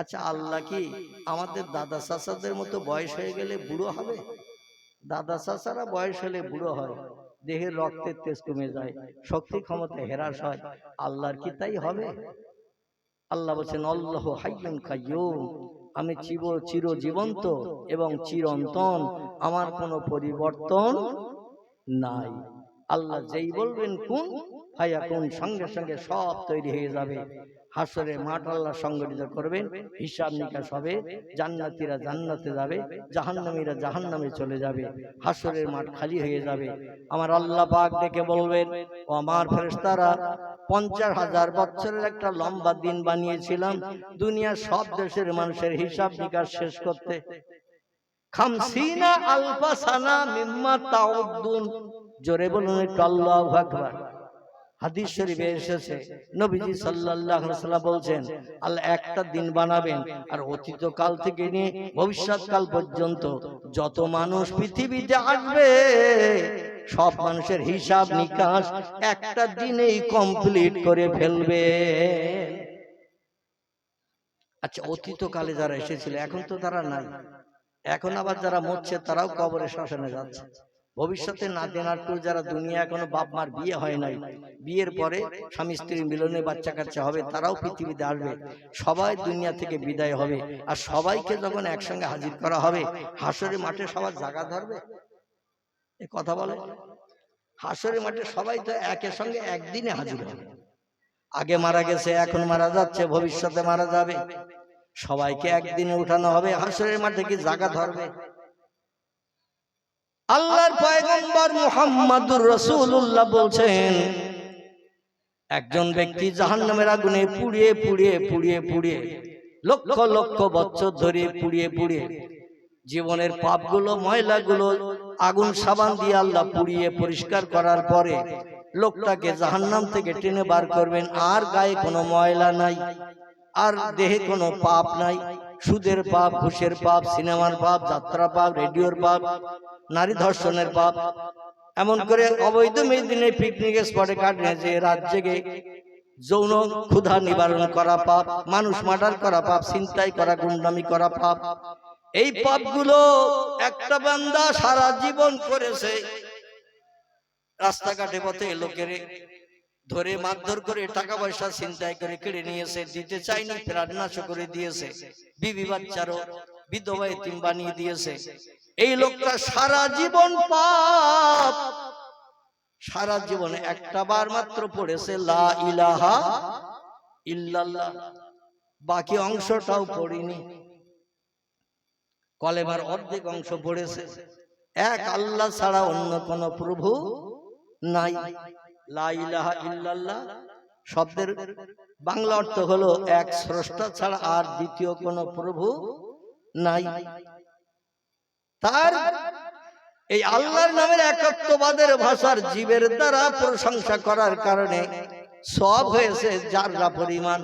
আচ্ছা, আল্লাহ কি আমাদের দাদা চাচাদের মতো বয়স হয়ে গেলে বুড়ো হবে? দাদা চাচারা বয়স হলে বুড়ো হয়, দেহের রক্তের তেজ কমে যায়, শক্তি ক্ষমতা হ্রাস হয়। আল্লাহর কি তাই হবে? আল্লাহ বলছেন আল্লাহু হাইয়ুন কাইয়্যুম, আমি চিরজীবন্ত এবং চিরন্তন, আমার কোনো পরিবর্তন নাই। আল্লাহ যেই বলবেন কুন ফায়াকুন, সঙ্গে সঙ্গে সব তৈরি হয়ে যাবে। হাসরের মাঠ আল্লাহ সংগঠিত করবেন, হিসাব নিকাশ হবে, জান্নাতীরা জান্নাতে যাবে, জাহান্নামীরা জাহান্নামে চলে যাবে, হাসরের মাঠ খালি হয়ে যাবে। আমার আল্লাহ পাক ডেকে বলবেন, ও আমার ফেরেশতারা, 50,000 বছরের একটা লম্বা দিন বানিয়েছিলাম দুনিয়ার সব দেশের মানুষের হিসাব নিকাশ শেষ করতে। 50 আলফা সানা মিম্মা তাউদ্দুন। জোরে বলুন একটু আল্লাহু আকবার। হাদিস শরীফে এসেছে, নবীজি সাল্লাল্লাহু আলাইহি ওয়াসাল্লাম বলছেন, আল্লাহ একটা দিন বানাবেন আর অতীত কাল থেকে নিয়ে ভবিষ্যৎ কাল পর্যন্ত যত মানুষ পৃথিবীতে আসবে সব মানুষের হিসাব নিকাশ একটা দিনেই কমপ্লিট করে ফেলবে। আচ্ছা, অতীত কালে যারা এসেছিল এখন তো তারা নাই, এখন আবার যারা মরছে তারাও কবরে শ্মশানে যাচ্ছে। ভবিষ্যতে নাতি নাতনি যারা দুনিয়া এখনো বাপ মার বিয়ে হয় নাই, বিয়ের পরে স্বামী স্ত্রীর মিলনে বাচ্চা কাচ্চা হবে, তারাও পৃথিবীতে আসবে, সবাই দুনিয়া থেকে বিদায় হবে। আর সবাইকে যখন একসঙ্গে হাজির করা হবে হাসরের মাঠে, সবার জায়গা ধরবে? এ কথা বলে, হাসরের মাঠে সবাই তো একের সঙ্গে একদিনে হাজির হবে। আগে মারা গেছে, এখন মারা যাচ্ছে, ভবিষ্যতে মারা যাবে, সবাইকে একদিনে উঠানো হবে, হাসরের মাঠে কি জায়গা ধরবে? আল্লাহর পয়গম্বর মুহাম্মাদুর রাসূলুল্লাহ বলছেন, একজন ব্যক্তি জাহান্নামের আগুনে পুড়িয়ে পুড়িয়ে পুড়িয়ে পুড়িয়ে লক্ষ লক্ষ বছর ধরে পুড়িয়ে পুড়িয়ে জীবনের পাপগুলো ময়লাগুলো আগুন সাবান দিয়ে আল্লাহ পুড়িয়ে পরিষ্কার করার পরে লোকটাকে জাহান্নাম থেকে টেনে বার করবেন। আর গায়ে কোনো ময়লা নাই, আর দেহে কোনো পাপ নাই, সুদের পাপ, ঘুষের পাপ, সিনেমার পাপ, যাত্রা পাপ, রেডিওর পাপ, নারী ধর্ষণের পাপ, এমন করে অবৈধ মেদিনে পিকনিক স্পটে কাটিয়ে যে রাত জেগে যৌন ক্ষুধা নিবারণ করা পাপ, মানুষ মার্ডার করা পাপ, ছিনতাই করা, গুন্ডামি করা পাপ। এই পাপগুলো একটা বান্দা সারা জীবন করেছে, রাস্তাঘাটে পথে লোকের ধরে মারধর করে টাকা পয়সা ছিনতাই করে কেড়ে নিয়েছে, দিতে চাইনি, প্রাণনাশ করে দিয়েছে, বিবি বাচ্চারও বিধবা এতিম বানিয়ে দিয়েছে। এই লোকটা সারা জীবন পাপ, সারা জীবনে একটা বার মাত্র পড়েছে লা ইলাহা ইল্লাল্লাহ, বাকি অংশটাও পড়িনি। কলেমার অর্ধেক অংশ পড়েছে, এক আল্লাহ ছাড়া অন্য কোন প্রভু নাই। লা ইলাহা ইল্লাল্লাহ শব্দের বাংলা অর্থ হলো এক স্রষ্টা ছাড়া আর দ্বিতীয় কোন প্রভু নাই। তার এই আল্লাহর নামের একত্ববাদের ভাষার জীবের দ্বারা প্রশংসা করার কারণে সওয়াব হয়েছে যাররা পরিমাণ।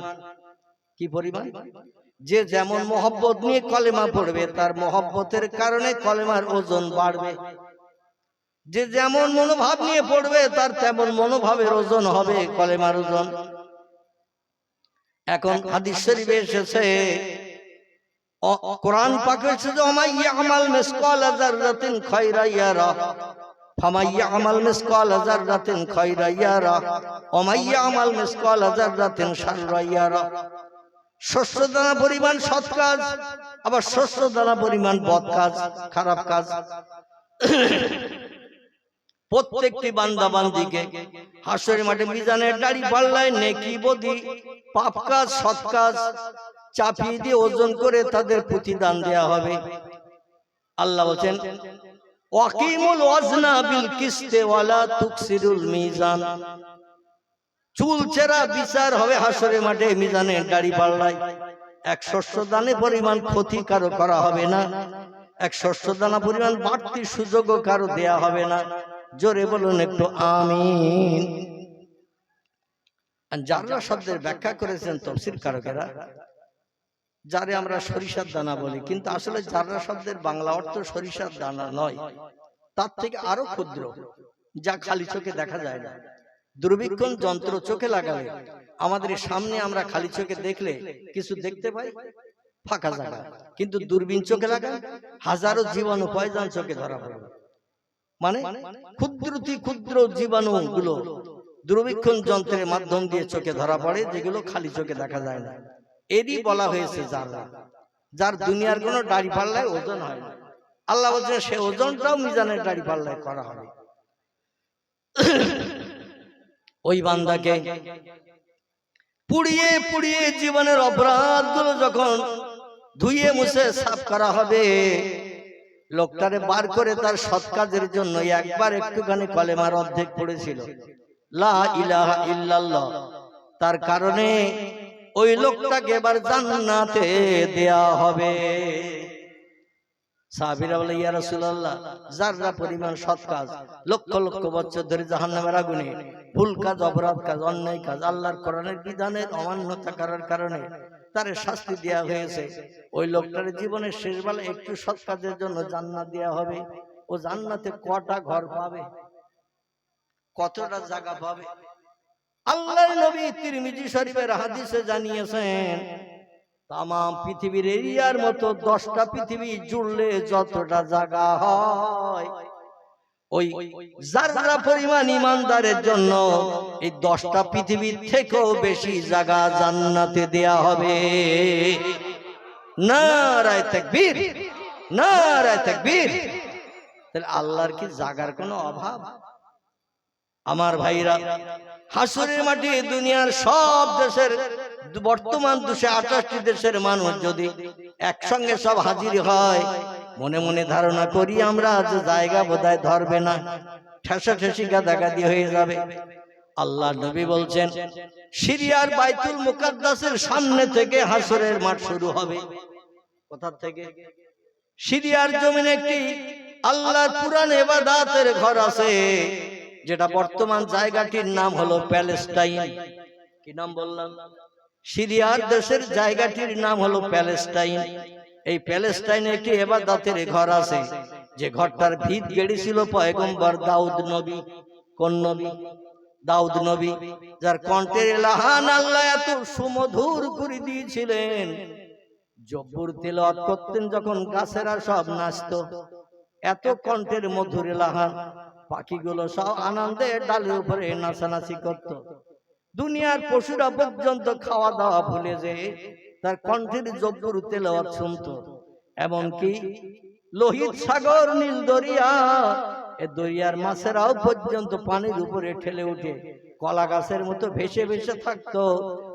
কি পরিমাণ? যে যেমন মহব্বত নিয়ে কলেমা পড়বে তার মহব্বতের কারণে কলেমার ওজন বাড়বে, যে যেমন মনোভাব নিয়ে পড়বে তার তেমন মনোভাবের ওজন হবে, কলেমার ওজন। এখন হাদিস শরীফে এসেছে, কোরআন পাকে এসেছে, ওমাই ইয়ামাল মিসকাল যাররাতিন খায়রা ইয়ারা ফামাই ইয়ামাল মিসকাল যাররাতিন খায়রা ইয়ারা ওমাই ইয়ামাল মিসকাল যাররাতিন শাররা ইয়ারা। শস্য দানা পরিমাণ সৎ কাজ, আবার শস্য দানা পরিমাণ বদ কাজ, খারাপ কাজ। প্রত্যেকটি বান্দা বান্দিকে হাসরের মাঠে মিজানের দাড়ি পাল্লায় নেকি বদি পাপ কাজ সৎ কাজ চাপিয়ে দিয়ে ওজন করে তাদের প্রতিদান দেয়া হবে। আল্লাহ বলেন, ওয়াকিমুল ওয়াজনা বিল কিসতে ওয়ালা তুকসিরুল মিজান। চুলচেরা বিচার হবে হাসরের মাঠে মিজানের দাড়ি পাল্লায়। এক শস্য দানে পরিমাণ ক্ষতি কারো করা হবে না, এক শস্য দানা পরিমাণ বাড়তি সুযোগও কারো দেয়া হবে না। জোরে বলুন একটু আমিন। যাররা শব্দের ব্যাখ্যা করেছেন তাফসীর কারকেরা, যারে আমরা সরিষার দানা বলি, কিন্তু আসলে যাররা শব্দের বাংলা অর্থ সরিষার দানা নয়, তার থেকে আরো ক্ষুদ্র, যা খালি চোখে দেখা যায় না। দূরবীক্ষণ যন্ত্র চোখে লাগালে আমাদের সামনে আমরা খালি চোখে দেখলে কিছু দেখতে পাই, ফাঁকা জায়গা। কিন্তু দূরবীন চোখে লাগান, হাজারো জীবাণু পয়জন চোখে ধরা পড়বে। মানে ক্ষুদ্রতি ক্ষুদ্র জীবাণু গুলো দূরবীক্ষণ যন্ত্রের মাধ্যম দিয়ে চোখে ধরা পড়ে, যেগুলো খালি চোখে দেখা যায় না। এরই বলা হয়েছে জাররা, যার দুনিয়ার কোনো দাড়ি পাল্লায় ওজন হয় না। আল্লাহ বলছেন সে ওজনটাও মিজানের দাড়ি পাল্লায় করা হবে। ওই বান্দাকে পুড়িয়ে পুড়িয়ে জীবনের অপরাধ গুলো যখন ধুয়ে মুছে সাফ করা হবে, লোকটারে বার করে তার সৎ কাজের জন্য একবার একটুখানি কলেমার অর্ধেক পড়েছিল, লা ইলাহা ইল্লাল্লাহ, তার কারণে ওই লোকটাকে এবার জান্নাতে দেয়া হবে। সাহাবীরা বলে, ইয়া রাসূলুল্লাহ, যাররা পরিমাণ সৎ কাজ লক্ষ লক্ষ বছর ধরে জাহান্নামের আগুনে ভুল কাজ, অপরাধ কাজ, অন্যায় কাজ, আল্লাহর কোরআনের বিধানের অমান্যতা করার কারণে তারে শাস্তি দেয়া হয়েছে, ওই লোকটার জীবনের শেষ বেলা একটু সৎ কাজের জন্য জান্নাত দেয়া হবে। ও জান্নাতে কটা ঘর পাবে, কতটা জায়গা পাবে? আল্লাহর নবী তিরমিজি শরীফের হাদিসে জানিয়েছেন, তাম পৃথিবীর এরিয়ার মতো 10টা পৃথিবী জুড়লে যতটা জায়গা হয়, ওই যারা পরিমাণ ইমানদারের জন্য এই 10টা পৃথিবীর থেকেও বেশি জায়গা জান্নাতে দেয়া হবে। নারায়ে তাকবীর, নারায়ে তাকবীর। তাহলে আল্লাহর কি জায়গার কোনো অভাব? আমার ভাইরা, হাসরের মাঠে দুনিয়ার সব দেশের বর্তমান 228টি দেশের মানুষ যদি একসঙ্গে সব হাজির হয়, মনে মনে ধারণা করি আমরা যে জায়গা বোধহয় ধরবে না, ঠেসাঠেসি গাদাগাদি হয়ে যাবে। আল্লাহ নবী বলছেন, সিরিয়ার বাইতুল মুকাদ্দাসের সামনে থেকে হাসরের মাঠ শুরু হবে। কোথা থেকে? সিরিয়ার জমিনে একটি আল্লাহর পুরান ইবাদতের ঘর আছে, যেটা বর্তমান জায়গাটির নাম হলো প্যালেস্টাইন। কি নাম বললাম? সিরিয়ার দেশের জায়গাটির নাম হলো প্যালেস্টাইন। এই প্যালেস্টাইনে একটি ইবাদতের ঘর আছে, যে ঘরটার ভিত গেড়েছিল পয়গম্বর দাউদ নবী। কোন নবী? দাউদ নবী, যার কণ্ঠের এলাহান আল্লাহ এত সুমধুর করে দিয়েছিলেন। জব্বুর তিলাওয়াত করতেন যখন গাছেরা সব নাচতো, এত কণ্ঠের মধুর এলাহান, পাখিগুলো সব আনন্দে ডালের উপরে নাচানাচি করত। দুনিয়ার পশুরা পর্যন্ত খাওয়া দাওয়া ভুলে যে তার কণ্ঠের জব্বুর তেলাওয়াত শুনতো। এমনকি লোহিত সাগর, নীল দরিয়া, এ দরিয়ার মাছেরাও পর্যন্ত পানির উপরে ঠেলে উঠে কলা গাছের মতো ভেসে ভেসে থাকতো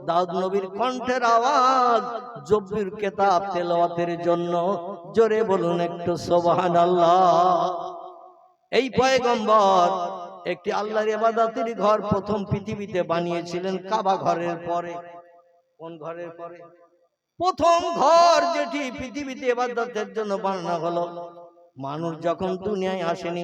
দাউদ নবীর কণ্ঠের আওয়াজ জব্বুর কিতাব তেলাওয়াতের জন্য। জোরে বলুন একটু সুবহানাল্লাহ। এই পয়গম্বর একটি আল্লাহর ইবাদতের ঘর প্রথম পৃথিবীতে বানিয়েছিলেন কাবা ঘরের পরে। কোন ঘরের পরে? প্রথম ঘর যেটি পৃথিবীতে ইবাদতের জন্য বানানো হলো। মানুষ যখন দুনিয়ায় আসেনি,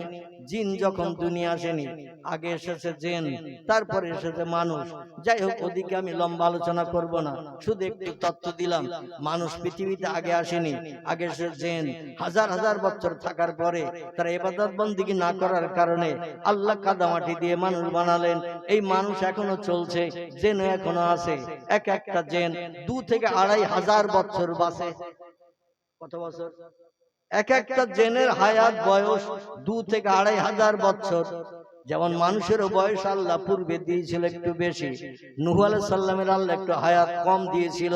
জিন যখন দুনিয়া আসেনি, আগে এসেছে জিন, তারপরে এসেছে মানুষ। যাই হোক, ওদিকে আমি লম্বা আলোচনা করব না, শুধু একটু তথ্য দিলাম। মানুষ পৃথিবীতে আগে আসেনি, আগে এসেছে জিন। হাজার হাজার বছর থাকার পরে তারা ইবাদত বন্দেগী না করার কারণে আল্লাহ কাদামাটি দিয়ে মানুষ বানালেন। এই মানুষ এখনো চলছে, জিন এখনো আছে। এক একটা জিন 2 থেকে 2,500 বছর বাঁচে। কত বছর? এক একটা জিনের হায়াত বয়স 2 থেকে 2,500 বছর। যেমন মানুষেরও বয়স আল্লাহ পূর্বে দিয়েছিল একটু বেশি। নূহ আলাইহিস সালামের আল্লাহ একটু হায়াত কম দিয়েছিল,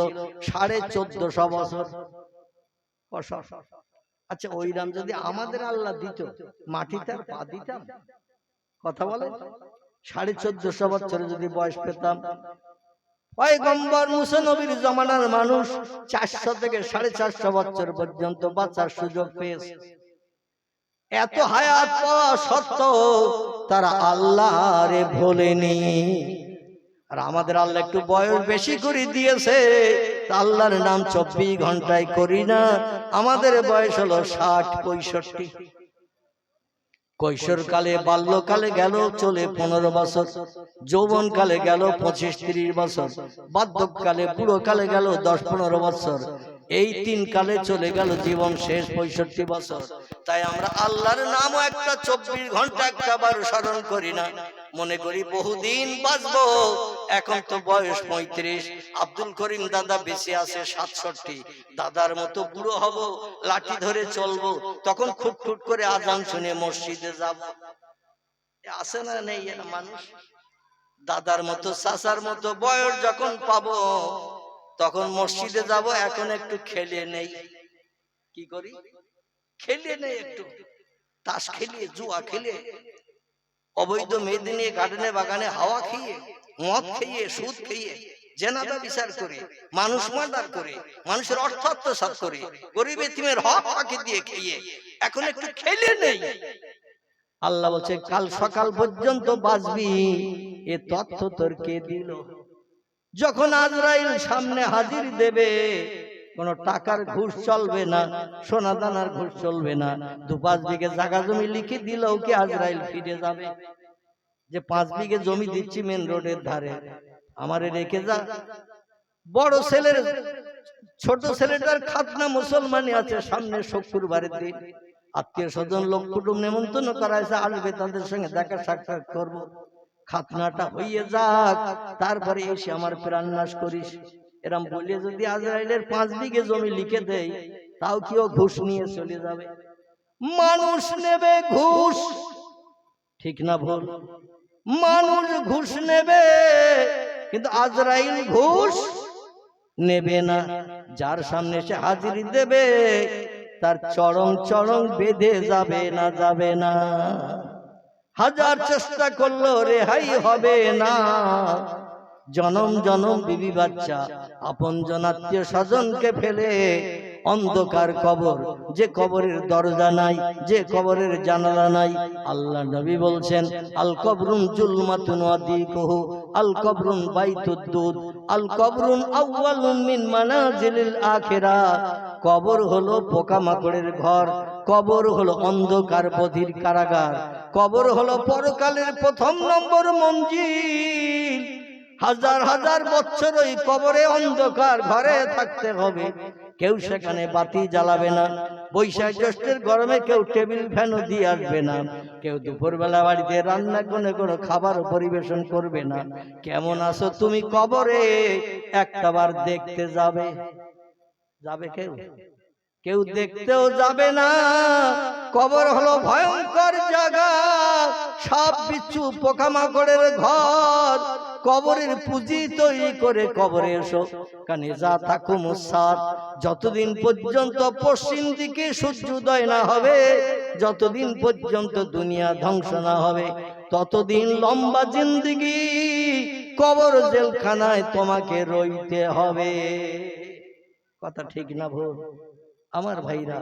1450 বছর। আচ্ছা, ওই রাম যদি আমাদের আল্লাহ দিত, মাটিতে আর পা দিতাম? কথা বলে 1450 বছরে যদি বয়স পেতাম। পয়গম্বর মুসা নবীর জামানার মানুষ 400 থেকে 450 বছর পর্যন্ত বাঁচার সুযোগ পেয়েছে। এত হায়াত পাওয়া সত্ত্বেও তারা আল্লাহরে ভোলেনি। আর আমাদের আল্লাহ একটু বয়স বেশি করে দিয়েছে, আল্লাহর নাম 24 ঘন্টায় করি না। আমাদের বয়স হলো 60-65। কৈশোরকালে, বাল্যকালে গেল চলে 15 বছর, যৌবনকালে গেল 25-30 বছর, বার্ধক্যকালে বুড়োকালে গেল 10-15 বছর, এই তিন কালে চলে গেল জীবন শেষ 65 বছর। তাই আমরা আল্লাহর নামও একটা 24 ঘন্টা একবার স্মরণ করি না, মনে করি বহুদিন বাঁচবো। এখন তো বয়স 35, আব্দুল করিম দাদা বেঁচে আছে 67, দাদার মতো বুড়ো হব, লাঠি ধরে চলবো, তখন খুটখুট করে আজান শুনে মসজিদে যাব। আছে না নেই এরা মানুষ? দাদার মতো চাচার মতো বয়স যখন পাবো তখন মসজিদে যাব। এখন একটু খেলে নেই, কি করি? খেলে নেই, একটু তাস খেলিয়ে, জুয়া খেলে, অবৈধ মেয়েদের নিয়ে গার্ডেনে বাগানে হাওয়া খেয়ে, মদ খেয়ে, সুদ খেয়ে, জেনাদা বিচার করে, মানুষ মার্ডার করে, মানুষের অর্থ আত্মসাৎ করে, গরিব এতিমের হক ফাঁকি দিয়ে খেয়ে এখন একটু খেলে নেই। আল্লাহ বলছে কাল সকাল পর্যন্ত বাঁচবি, এ তথ্য তোর কে দিল? যখন আজরাইল সামনে হাজির দেবে, কোন টাকার ঘুষ চলবে না, সোনা দানার ঘুষ চলবে না। 2-5 বিঘে জায়গা জমি লিখে দিলেও কি আজরাইল ফিরে যাবে যে 5 বিঘে জমি দিচ্ছি মেন রোডের ধারে, আমারে রেখে যা? বড় ছেলের ছোট ছেলেটার খাতনা মুসলমানি আছে সামনে শুক্রবারের দিন, আত্মীয় স্বজন লোক কুটুম নেমন্তন্ন করা হয়েছে, আসবে, তাদের সঙ্গে দেখা সাক্ষাৎ করবো, খাতনাটা হইয়ে যাক, তারপরে এসে আমার প্রাণ নাশ করিস। এরম বলে যদি আজরাইলের 5 বিঘে জমি লিখে দেয়, তাও কি ও ঘুষ নিয়ে চলে যাবে? মানুষ নেবে ঘুষ, ঠিক না ভুল? মানুষ ঘুষ নেবে, কিন্তু আজরাইল ঘুষ নেবে না। যার সামনে সে হাজিরি দেবে তার চরম চরম বেঁধে যাবে না, যাবে না। হাজার চেষ্টা করলো রেহাই হবে না। জনম জনম বিবি বাচ্চা আপন জন আত্মীয় স্বজনকে ফেলে অন্ধকার কবর, যে কবরের দরজা নাই, যে কবরের জানালা নাই। আল্লাহ নবী বলছেন আল কবরুন জুলমাতুন ওয়াদিকুহু, আল কবরুন বাইতুদ দুদ, আল কবরুন আউয়ালুন মিন মানাজিলিল আখিরাহ। কবর হলো পোকামাকড়ের ঘর, কবর হলো অন্ধকার বধির কারাগার, কবর হলো পরকালের 1 নম্বর মঞ্জিল। হাজার হাজার বছর ওই কবরে অন্ধকার ঘরে থাকতে হবে, কেউ সেখানে বাতি জ্বালাবে না। বৈশাখ জ্যৈষ্ঠের গরমে কেউ টেবিল ফ্যানও দিয়ে আসবে না, কেউ দুপুরবেলা বাড়িতে রান্না করে কোনো খাবার পরিবেশন করবে না। কেমন আছো তুমি কবরে একটাবার দেখতে যাবে? যাবে কেউ? কেউ দেখতেও যাবে না। কবর হলো ভয়ঙ্কর জায়গা, সাপ বিচ্ছু পোকামাকড়ের ঘর। কবরের পুঁজি তৈরি করে কবরে এসো, কানে যা থাকুম সাত, যতদিন পর্যন্ত পশ্চিম দিকে সূর্যোদয় না হবে, যতদিন পর্যন্ত দুনিয়া ধ্বংস না হবে, ততদিন লম্বা জিন্দেগি কবর জেলখানায় তোমাকে রইতে হবে। কথা ঠিক না ভুল? আমার ভাইরা,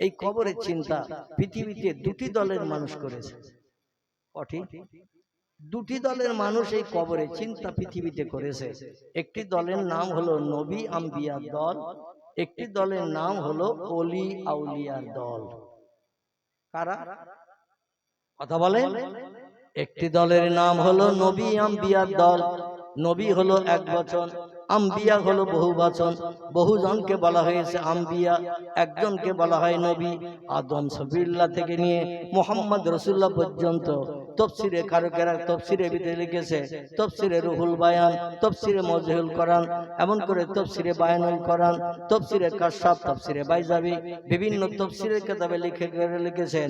এই কবরের চিন্তা পৃথিবীতে 2টি দলের মানুষ করেছে। কঠিন 2টি দলের মানুষ এই কবরের চিন্তা পৃথিবীতে করেছে। একটি দলের নাম হলো নবী আম্বিয়ার দল, একটি দলের নাম হলো ওলি আউলিয়ার দল। কারা? কথা বলে। একটি দলের নাম হলো নবী আম্বিয়ার দল। নবী হলো এক বচন, আম্বিয়া হলো বহু বচন। বহুজনকে বলা হয়েছে আম্বিয়া, একজনকে বলা হয় নবী। আদম সফিউল্লাহ থেকে নিয়ে মুহাম্মদ রাসূলুল্লাহ পর্যন্ত তফসিরে কারকেরা তফসিরে ভিতরে লিখেছে, তফসিরে রুহুল বায়ান, তফসিরে মজহুল কোরআন, এমন করে তফসিরে বায়ানুল কোরআন, তফসিরে কাশফ, তফসিরে বাইজাবি, বিভিন্ন তফসিরের কিতাবে লিখেছেন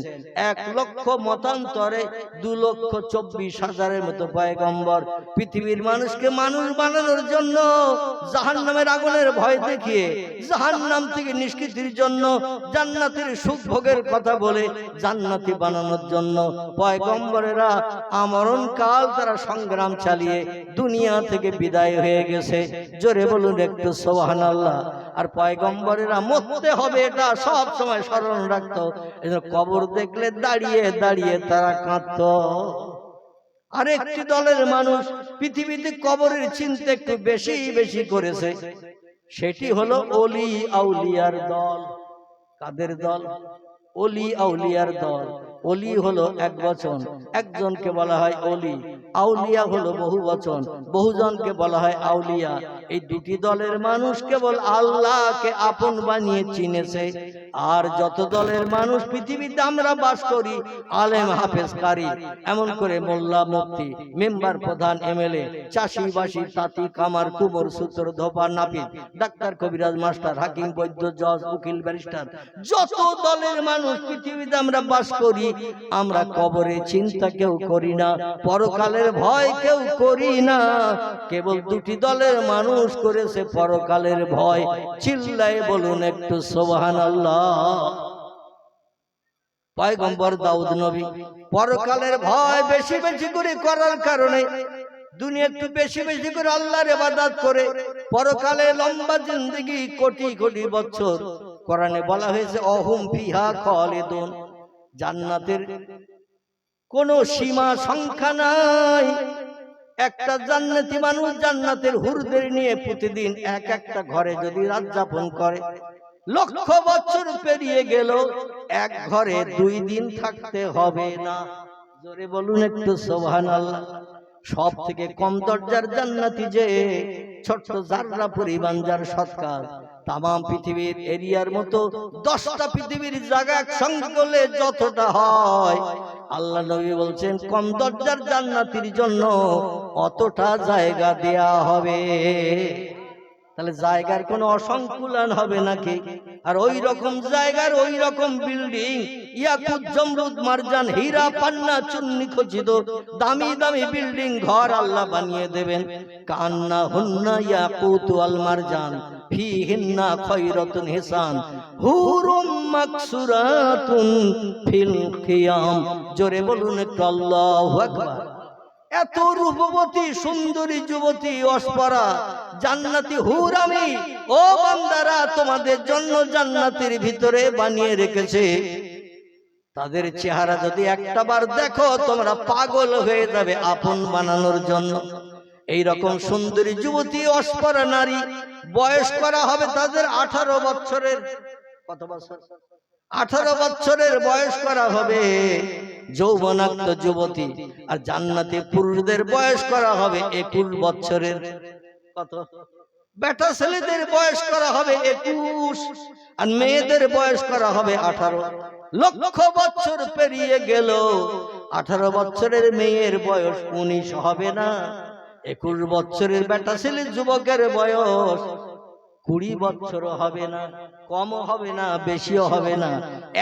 1 লক্ষ মতান্তরে 2,24,000-এর মতো পয়গম্বর পৃথিবীর মানুষকে মানুষ বানানোর জন্য, জাহান্নামের আগুনের ভয় দেখিয়ে জাহান্নাম থেকে নিষ্কৃতির জন্য, জান্নাতের সুখ ভোগের কথা বলে জান্নাতি বানানোর জন্য পয়গম্বরেরা আমরণ কাল তারা সংগ্রাম চালিয়ে দুনিয়া থেকে বিদায় হয়ে গেছে। জোরে বলুন একটু সুবহানাল্লাহ। আর পয়গম্বরেরা মরতে হবে এটা সব সময় স্মরণ রাখতো। এজন্য কবর দেখলে দাঁড়িয়ে দাঁড়িয়ে তারা কাঁদতো। আরেকটি দলের মানুষ পৃথিবীতে কবরের চিন্তা একটু বেশি বেশি করেছে, সেটি হলো ওলি আউলিয়ার দল। কাদের দল? ওলি আউলিয়ার দল। ওলি হলো এক বচন, একজনকে বলা হয় ওলি। আউলিয়া হলো বহু বচন, বহুজনকে বলা হয় আউলিয়া। এই দুটি দলের মানুষ কেবল আল্লাহকে আপন বানিয়ে চিনেছে। আর যত দলের মানুষ পৃথিবীতে আমরা বাস করি, আলেম হাফেজ কারি, এমন করে মোল্লা মুফতি মেম্বার প্রধান এমএলএ চাষি বাসি তাঁতি কামার কুমোর সূত্র ধোপা নাপিত ডাক্তার কবিরাজ মাস্টার হাকিম বৈদ্য জজ উকিল ব্যারিস্টার, যত দলের মানুষ পৃথিবীতে আমরা বাস করি, আমরা কবরে চিন্তা কেউ করি না, পরকালের ভয় কেউ করি না। কেবল দুটি দলের মানুষ করেছে পরকালের ভয়। চিল্লায়ে বলুন একটু সুবহানাল্লাহ। পয়গম্বর দাউদ নবী পরকালের ভয় বেশি বেশি করে করার কারণে দুনিয়া একটু বেশি বেশি করে আল্লাহর ইবাদত করে পরকালে লম্বা জিন্দেগি কোটি কোটি বছর। কোরআনে বলা হয়েছে অহুম ফিহা খালিদুন, জান্নাতের কোনো সীমা সংখ্যা নাই। একটা জান্নাতি মানুষ জান্নাতের হুরদের নিয়ে প্রতিদিন এক একটা ঘরে যদি রাত যাপন করে, লক্ষ বছর পেরিয়ে গেল এক ঘরে 2 দিন থাকতে হবে না। জোরে বলুন একটু সুবহানাল্লাহ। সব থেকে কম দরজার জান্নাতি যে ছোট্ট জাররা পরিমাণ যার সৎকার, তামাম পৃথিবীর এরিয়ার মতো 10টা পৃথিবীর জায়গা একসঙ্গে করলে যতটা হয়, আল্লাহ নবী বলছেন কম দরজার জান্নাতির জন্য অতটা জায়গা দেয়া হবে। তাহলে জায়গার কোনো অসংকুলন হবে নাকি? আর ওই রকম জায়গার ওই রকম বিল্ডিং, ইয়াকুত জমরুদ মারজান হীরা পান্না চুন্নি খচিত দামি দামি বিল্ডিং ঘর আল্লাহ বানিয়ে দেবেন। কান্না হুন্না ইয়াকুত ওয়াল মারজান ফিহিন্না খায়রাতুন হিসান হুরুম মাকসুরাতুন ফিল খিয়াম। জোরে বলুন একটু আল্লাহু আকবার। এত রূপবতী সুন্দরী যুবতী অস্পরা জান্নাতি হুর আমি ও বান্দারা তোমাদের জন্য জান্নাতের ভিতরে বানিয়ে রেখেছে। তাদের চেহারা যদি একটা বার দেখো তোমরা পাগল হয়ে যাবে আপন বানানোর জন্য। এই রকম সুন্দরী যুবতী অস্পরা নারী বয়স করা হবে তাদের 18 বছরের, কত বছর? 18 বছরের বয়স করা হবে যৌবনাক্ত যুবতী। আর জান্নাতে পুরুষদের বয়স করা হবে 21 বছরের। কত? বেটা ছেলেদের বয়স করা হবে 21 আর মেয়েদের বয়স করা হবে 18। লক্ষ বছর পেরিয়ে গেল 18 বছরের মেয়ের বয়স 19 হবে না। 21 বছরের বেটা ছেলে যুবকের বয়স 20 বছর হবে না, কমও হবে না বেশিও হবে না,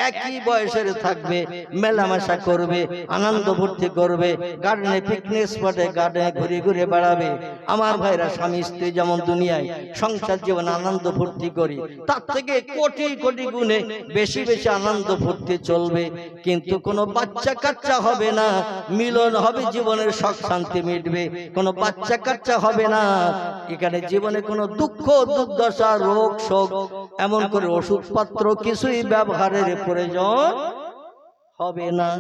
একই বয়সের থাকবে, মেলামেশা করবে, আনন্দ ফুর্তি করবে, গার্ডেনে পিকনিক স্পটে গার্ডেনে ঘুরে ঘুরে বেড়াবে। আমার ভাইরা স্বামী স্ত্রী যেমন দুনিয়ায় সংসার জীবন আনন্দ ফুর্তি করি, তার থেকে কোটি কোটি গুণে বেশি বেশি আনন্দ ফুর্তি চলবে। কিন্তু কোনো বাচ্চা কাচ্চা হবে না, মিলন হবে, জীবনের শখ শান্তি মিটবে। কোনো বাচ্চা কাচ্চা হবে না, এখানে জীবনে কোনো দুঃখ দুর্দশা রোগ শোক এমন করে ওষুধপত্র কিছুই ব্যবহারের প্রয়োজন হবে না।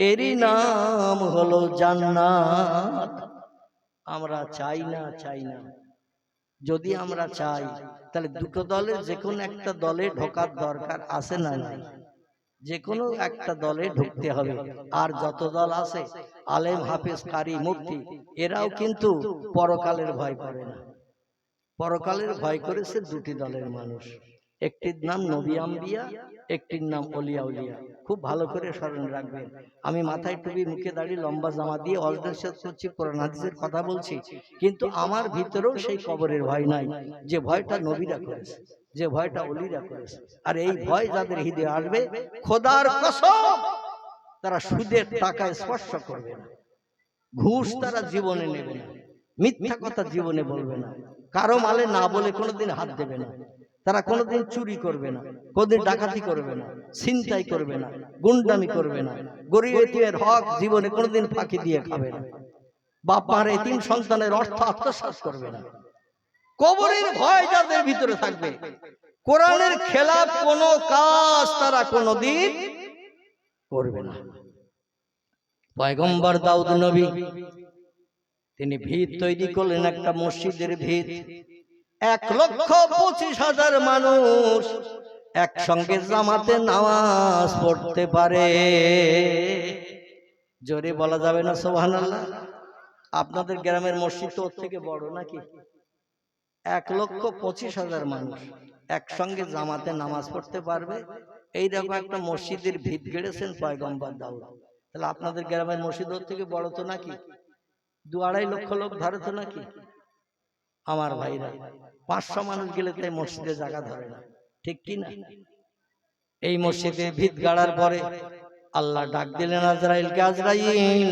এরই নাম হলো জান্নাত। আমরা চাই না, চাই না। যদি আমরা চাই তাহলে দুটো দলের যে কোনো একটা দলে ঢোকার দরকার আছে না নাই? যে কোনো একটা দলে ঢুকতে হবে। আর যত দল আছে আলেম হাফেজ কারি মুফতি এরাও কিন্তু পরকালের ভয় করে না। পরকালের ভয় করেছে দুটি দলের মানুষ, একটির নাম নবী আম্বিয়া, একটির নাম ওলিয়া উলিয়া। খুব ভালো করে স্মরণ রাখবেন। আমি মাথায় টুপি মুখে দাড়ি লম্বা জামা দিয়ে অলদেশাদ করছি, কোরআন হাদিসের কথা বলছি, কিন্তু আমার ভিতরেও সেই কবরের ভয় নাই, যে ভয়টা নবীরা করেছে, যে ভয়টা ওলিরা করেছে। আর এই ভয় যাদের হৃদয়ে আসবে, খোদার কসম তারা সুদের টাকায় স্পর্শ করবে না, ঘুষ তারা জীবনে নেবে না, মিথ্যা কথা জীবনে বলবে না, কারো মালে না বলে কোনোদিন হাত দেবে না, তারা কোনোদিন চুরি করবে না, কোনোদিন ডাকাতি করবে না, ছিনতাই করবে না, গুন্ডামি করবে না, গরিব এতিমের হক জীবনে কোনোদিন ফাঁকি দিয়ে খাবে না, বাপ মার এতিম সন্তানের অর্থ আত্মসাৎ করবে না। কবরের ভয় যাদের ভিতরে থাকবে, কোরআনের খেলাফ কোনো কাজ তারা কোনোদিন করবে না। পয়গম্বর দাউদ নবী তিনি ভিত তৈরি করলেন, একটা মসজিদের ভিত। 1,25,000 মানুষ একসঙ্গে জামাতে নামাজ পড়তে পারে। জোরে বলা যাবে না সুবহানাল্লাহ? আপনাদের গ্রামের মসজিদ তো ওর থেকে বড় নাকি? 1,25,000 মানুষ একসঙ্গে জামাতে নামাজ পড়তে পারবে, এইরকম একটা মসজিদের ভিত গেড়েছেন পয়গম্বর দাউদ। তাহলে আপনাদের গ্রামের মসজিদ ওর থেকে বড় তো নাকি? 2-2.5 লক্ষ লোক ধরে তো নাকি? আমার ভাইরা, 500 মানুষ গেলে তাই মসজিদে জায়গা ধরে না, ঠিক কি না? এই মসজিদে ভিত গাড়ার পরে আল্লাহ ডাক দিলেন আজরাইলকে, আজরাইল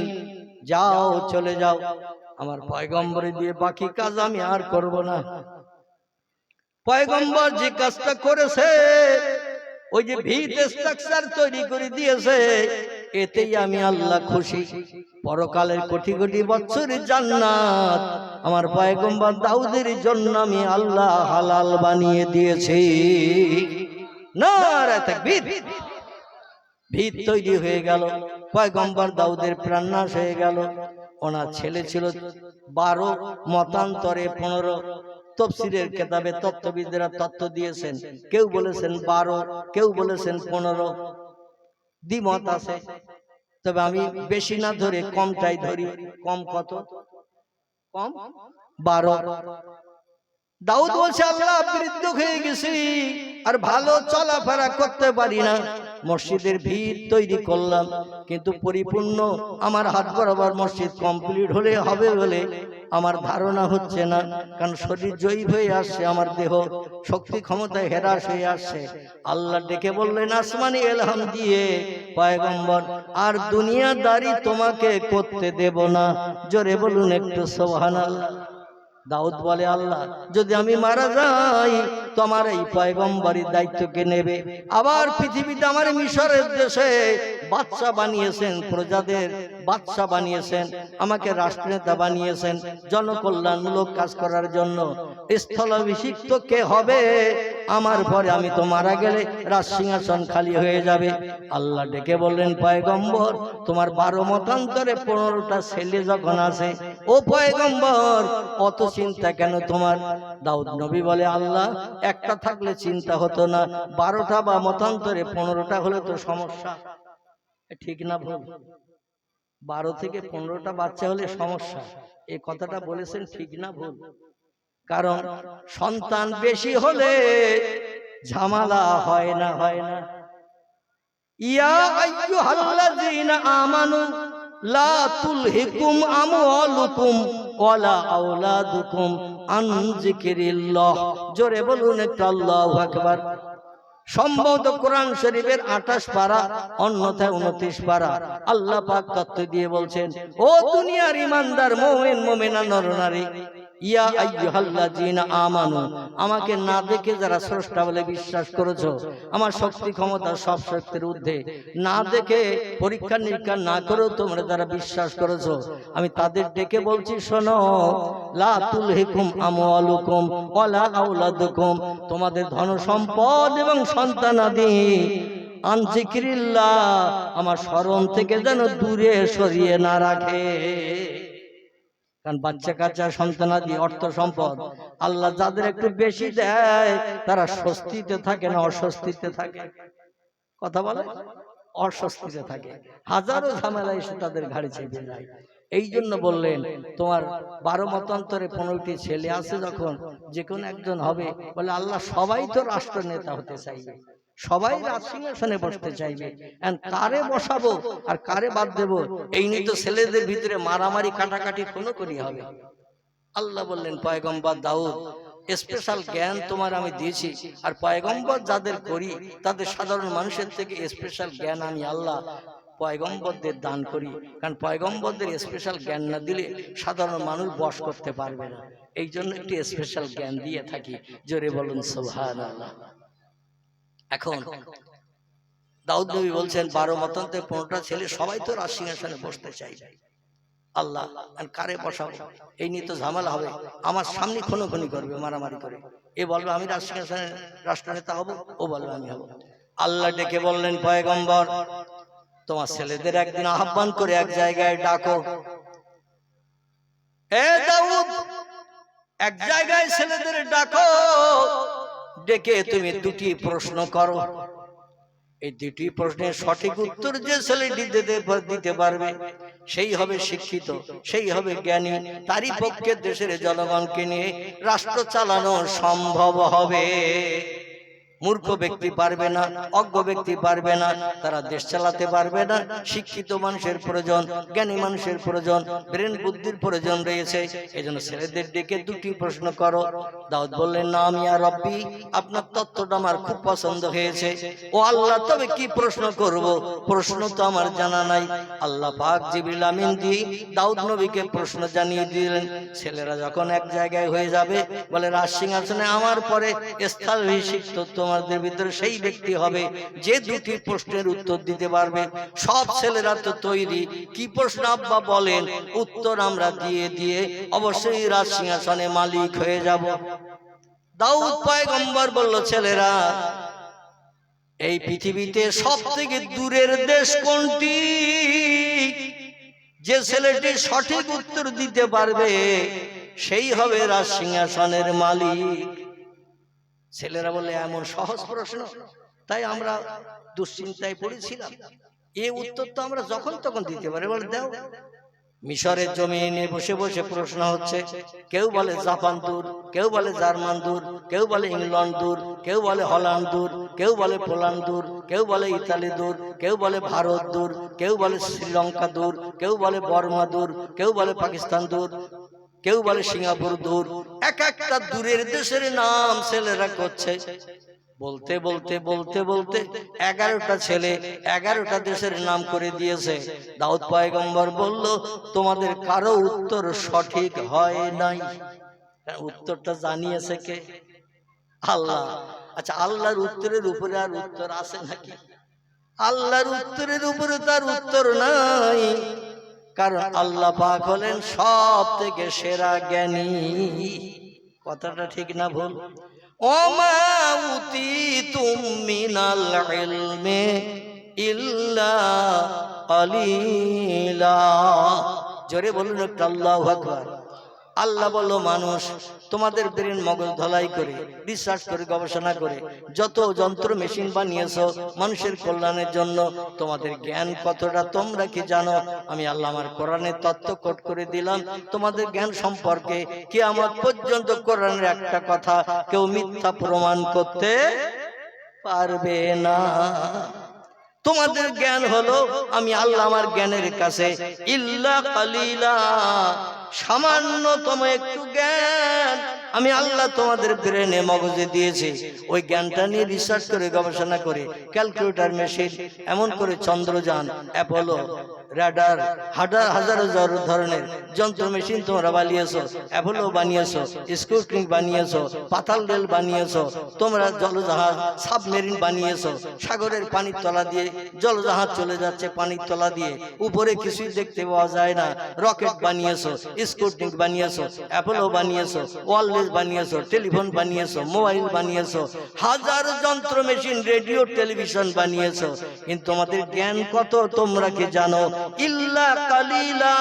যাও, চলে যাও, আমার পয়গম্বরে দিয়ে বাকি কাজ আমি আর করব না। পয়গম্বর যে কাজটা করেছে, ওই যে ভিত স্ট্রাকচার তৈরি করে দিয়েছে, এতেই আমি আল্লাহ খুশি। পরকালের কোটি কোটি বছরের জান্নাত আমার পয়গম্বর দাউদের জন্য আমি আল্লাহ হালাল বানিয়ে দিয়েছি। নারে তাকবীর। ভিত তৈরি হয়ে গেল, পয়গম্বর দাউদের প্রাণনাশ হয়ে গেল। ওনার ছেলে ছিল 12, মতান্তরে 15। তফসিরের কিতাবে তত্ত্ববিদরা তত্ত্ব দিয়েছেন, কেউ বলেছেন 12, কেউ বলেছেন 15, দ্বিমত আছে। তবে আমি বেশি না ধরে কমটাই ধরি। কম কত? কম 12। দাউদ বলছে, আল্লাহ বৃদ্ধ হয়ে গেছি, আর ভালো চলাফেরা করতে পারি না। মসজিদের ভিত তৈরি করলাম, কিন্তু পরিপূর্ণ আমার হাত বরাবর মসজিদ কমপ্লিট হলে হবে বলে আমার ধারণা হচ্ছে না। কারণ শরীর জয়ী হয়ে আসছে, আমার দেহ শক্তি ক্ষমতায় হ্রাস হয়ে আসছে। আল্লাহ ডেকে বললেন আসমানি এলহাম দিয়ে, পয়গম্বর আর দুনিয়াদারি তোমাকে করতে দেব না। জোরে বলুন একটু সুবহানাল্লাহ। দাউদ বলে, আল্লাহ যদি আমি মারা যাই, তোমার এই পয়গম্বরের দায়িত্ব কে নেবে? আবার পৃথিবীতে আমার মিশরের দেশে বাদশা বানিয়েছেন, প্রজাদের বাদশা বানিয়েছেন, আমাকে রাষ্ট্রনেতা বানিয়েছেন, জনকল্যাণমূলক কাজ করার জন্য। স্থলাভিষিক্ত কে হবে আমার পরে? আমি তো মারা গেলে রাজসিংহাসন খালি হয়ে যাবে। আল্লাহ ডেকে বললেন, পয়গম্বর তোমার 12 মতান্তরে 15টা ছেলে যখন আছে, ও পয়গম্বর অত চিন্তা কেন তোমার? দাউদ নবী বলে, আল্লাহ একটা থাকলে চিন্তা হতো না, 12টা বা মতান্তরে 15টা হলে তো সমস্যা। ঠিক না ভুল? 12 থেকে 15টা বাচ্চা হলে সমস্যা, এই কথাটা বলেছেন ঠিক না ভুল? কারণ সন্তান বেশি হলে ঝামেলা হয় না, হয় না? ইয়া আইয়ুহাল্লাযীনা আমানু লা তুলহিকুম আমওয়ালুকুম ওয়ালা আওলাদুকুম আন যিকরিল্লাহ। জোরে বলুন একটু আল্লাহু আকবার। সম্ভবত কোরআন শরীফের 28 পারা, অন্যথায় 29 পারা। আল্লাহ পাক তত্ত্ব দিয়ে বলছেন, ও দুনিয়ার ইমানদার মুমিন মুমিনা নরনারী, ইয়া আইয়ুহাল্লাযীনা আমানু, আমাকে না দেখে যারা স্রষ্টা বলে বিশ্বাস করেছো, আমার শক্তি ক্ষমতা সব শক্তির ঊর্ধ্বে, না দেখে পরীক্ষা নিরীক্ষা না করেও তোমরা যারা বিশ্বাস করেছো, আমি তাদের ডেকে বলছি, শোনো, লা তুলহিকুম আমওয়ালুকুম ওয়ালা আওলাদুকুম, তোমাদের ধন সম্পদ এবং সন্তানাদি আন যিকরিল্লাহ, আমার স্মরণ থেকে যেন দূরে সরিয়ে না রাখে। কারণ বাচ্চা কাচ্চা সন্তানাদি অর্থ সম্পদ আল্লাহ যাদের একটু বেশি দেয়, তারা স্বস্তিতে থাকে না, অস্বস্তিতে থাকে। কথা বলে, অস্বস্তিতে থাকে, হাজারো ঝামেলা এসে তাদের ঘাড়ে চেপে যায়। এই জন্য বললেন, তোমার 12 মতান্তরে 15টি ছেলে আছে, যখন যে কোনো একজন হবে। বলে, আল্লাহ সবাই তো রাষ্ট্রনেতা হতে চাইবে, সবাই রাজসিংহাসনে বসতে চাইবে, কারে বসাবো আর কারে বাদ দেবো, এই নিয়ে তো ছেলেদের ভিতরে মারামারি কাটাকাটি খুনোখুনি হবে। আল্লাহ বললেন, পয়গম্বর দাউদ স্পেশাল জ্ঞান তোমার আমি দিয়েছি, আর পয়গম্বর যাদের করি তাদের সাধারণ মানুষের থেকে স্পেশাল জ্ঞান আমি আল্লাহ পয়গম্বরদের দান করি। কারণ পয়গম্বরদের স্পেশাল জ্ঞান না দিলে সাধারণ মানুষ বশ করতে পারবে না, এই জন্য একটি স্পেশাল জ্ঞান দিয়ে থাকি। জোরে বলুন সুবহানাল্লাহ। এখন দাউদ নবী বলছেন, 12 মতান্তরে 15টা ছেলে, সবাই তো রাজসিংহাসনে বসতে চাইবে। আল্লাহ কারে বসাবো, এই নিয়ে তো ঝামেলা হবে, আমার সামনে খুনোখুনি করবে, মারামারি করে। এ বলবে আমি রাজসিংহাসনে রাষ্ট্রনেতা হব, ও বলবে আমি হব। আল্লাহ ডেকে বললেন, পয়গম্বর তোমার ছেলেদের একদিন আহ্বান করে এক জায়গায় ডাকো। এ দাউদ, এক জায়গায় ছেলেদের ডাকো, ডেকে তুমি 2টি প্রশ্ন করো। এই দুটি প্রশ্নের সঠিক উত্তর যে ছেলেটি দিতে পারবে সেই হবে শিক্ষিত, সেই হবে জ্ঞানী, তারই পক্ষে দেশের জনগণকে নিয়ে রাষ্ট্র চালানো সম্ভব হবে। মূর্খ ব্যক্তি পারবে না, অজ্ঞ ব্যক্তি পারবে না, তারা দেশ চালাতে পারবে না। শিক্ষিত মানুষের প্রয়োজন, জ্ঞানী মানুষের প্রয়োজন, ব্রেন বুদ্ধির প্রয়োজন রয়েছে। এজন্য ছেলেদের ডেকে দুটি প্রশ্ন করো। দাউদ বললেন, নাম ইয়া রব্বি, আপনার তত্ত্বটা আমার খুব পছন্দ হয়েছে। ও আল্লাহ, তবে কি প্রশ্ন করব? প্রশ্ন তো আমার জানা নাই। আল্লাহ পাক জিবরিল আমিন দিয়ে দাউদ নবীকে প্রশ্ন জানিয়ে দিলেন। ছেলেরা যখন এক জায়গায় হয়ে যাবে, বলে রাজ সিংহাসনে আমার পরে স্থলাভিষিক্ত তোমাদের ভিতরে সেই ব্যক্তি হবে যে দুটি প্রশ্নের উত্তর দিতে পারবে। সব ছেলেরা তো তৈরি, কি প্রশ্ন আব্বা বলেন, উত্তর আমরা দিয়ে দিয়ে অবশ্যই রাজ সিংহাসনে মালিক হয়ে যাব। দাউদ পয়গম্বর বলল, ছেলেরা, এই পৃথিবীতে সব থেকে দূরের দেশ কোনটি? যে ছেলেটি সঠিক উত্তর দিতে পারবে সেই হবে রাজ সিংহাসনের মালিক। ছেলেরা বলে, এমন সহজ প্রশ্ন? তাই আমরা দুশ্চিন্তায় পড়েছিলাম। এই উত্তর তো আমরা যখন তখন দিতে পারি। বলে, দাও। মিশরের জমিনে বসে বসে প্রশ্ন হচ্ছে। কেউ বলে জাপান দূর, কেউ বলে জার্মান দূর, কেউ বলে ইংল্যান্ড দূর, কেউ বলে হল্যান্ড দূর, কেউ বলে পোল্যান্ড দূর, কেউ বলে ইতালি দূর, কেউ বলে ভারত দূর, কেউ বলে শ্রীলঙ্কা দূর, কেউ বলে বর্মা দূর, কেউ বলে পাকিস্তান দূর, কেউ বলে সিঙ্গাপুর দূর। এক একটা দূরের দেশের নাম ছেলেরা করছে। বলতে বলতে বলতে বলতে 11টা ছেলে 11টা দেশের নাম করে দিয়েছে। দাউদ পয়গম্বর বলল, তোমাদের কারো উত্তর সঠিক হয় নাই। উত্তরটা জানিয়েছে কে? আল্লাহ। আচ্ছা, আল্লাহর উত্তরের উপরে আর উত্তর আছে নাকি? আল্লাহর উত্তরের উপরে তার উত্তর নাই, কারণ আল্লাহ পাক হলেন সব থেকে সেরা জ্ঞানী। কথাটা ঠিক না ভুল? ওমা উতিতুম মিনাল ইলমি ইল্লা কালিলা। জোরে বলুন একটু আল্লাহু আকবার। আল্লাহ বলল, মানুষ তোমাদের ব্রেন মগজ ধলাই করে, রিসার্চ করে, গবেষণা করে যত যন্ত্র মেশিন বানিয়েছো মানুষের কল্যাণের জন্য, তোমাদের জ্ঞান কতটা তোমরা কি জানো? আমি আল্লাহ আমার কোরআনের তত্ত্ব কোট করে দিলাম তোমাদের জ্ঞান সম্পর্কে। কিয়ামত পর্যন্ত কোরআনের একটা কথা কেউ মিথ্যা প্রমাণ করতে পারবে না। তোমাদের জ্ঞান হলো, আমি আল্লাহ আমার জ্ঞানের কাছে ইল্লা কালিলা, সামান্যতম একটু জ্ঞান আমি আল্লাহ তোমাদের ব্রেনে মগজে দিয়েছি। ওই জ্ঞানটা নিয়ে রিসার্চ করে, গবেষণা করে, ক্যালকুলেটর মেশিন, এমন করে চন্দ্রযান, অ্যাপোলো, রাডার, হাজার ধরনের যন্ত্র মেশিন তোমরা বানিয়েছো। অ্যাপোলো বানিয়েছো, স্কুটনিক বানিয়েছো, পাতাল রেল বানিয়েছো, তোমরা জলজাহাজ, সাবমেরিন বানিয়েছো, সাগরের পানির তলা দিয়ে জলজাহাজ চলে যাচ্ছে, পানির তলা দিয়ে, উপরে কিছুই দেখতে পাওয়া যায় না। রকেট বানিয়েছো, স্কুটনিক বানিয়েছো, অ্যাপোলো বানিয়েছো, ওয়ারলেস বানিয়েছো, টেলিফোন বানিয়েছো, মোবাইল বানিয়েছো, হাজার যন্ত্র মেশিন, রেডিও, টেলিভিশন বানিয়েছো। কিন্তু তোমাদের জ্ঞান কত তোমরা কি জানো? ইল্লা কালিলা।